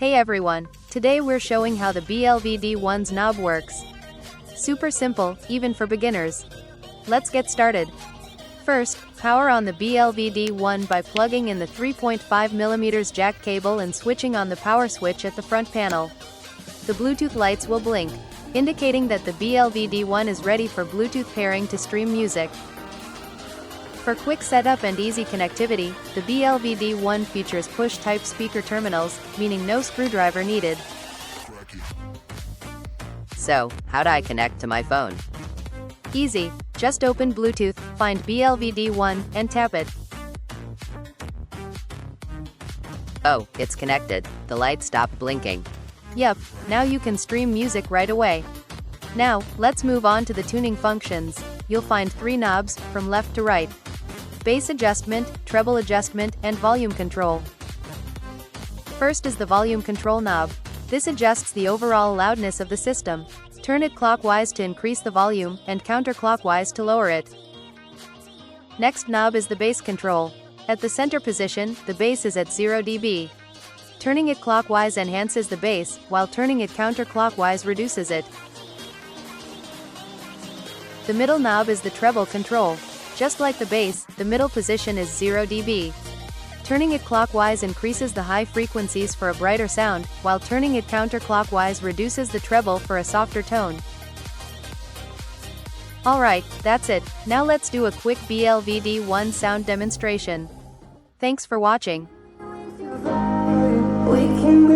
Hey everyone, today we're showing how the BLV-D1's knob works. Super simple, even for beginners. Let's get started. First, power on the BLV-D1 by plugging in the 3.5mm jack cable and switching on the power switch at the front panel. The Bluetooth lights will blink, indicating that the BLV-D1 is ready for Bluetooth pairing to stream music. For quick setup and easy connectivity, the BLV-D1 features push-type speaker terminals, meaning no screwdriver needed. So, how do I connect to my phone? Easy, just open Bluetooth, find BLV-D1, and tap it. Oh, it's connected. The lights stopped blinking. Yep, now you can stream music right away. Now, let's move on to the tuning functions. You'll find 3 knobs, from left to right. Bass adjustment, treble adjustment, and volume control. First is the volume control knob. This adjusts the overall loudness of the system. Turn it clockwise to increase the volume, and counterclockwise to lower it. Next knob is the bass control. At the center position, the bass is at 0 dB. Turning it clockwise enhances the bass, while turning it counterclockwise reduces it. The middle knob is the treble control. Just like the bass, the middle position is 0 dB. Turning it clockwise increases the high frequencies for a brighter sound, while turning it counterclockwise reduces the treble for a softer tone. Alright, that's it. Now let's do a quick BLV-D1 sound demonstration. Thanks for watching. We can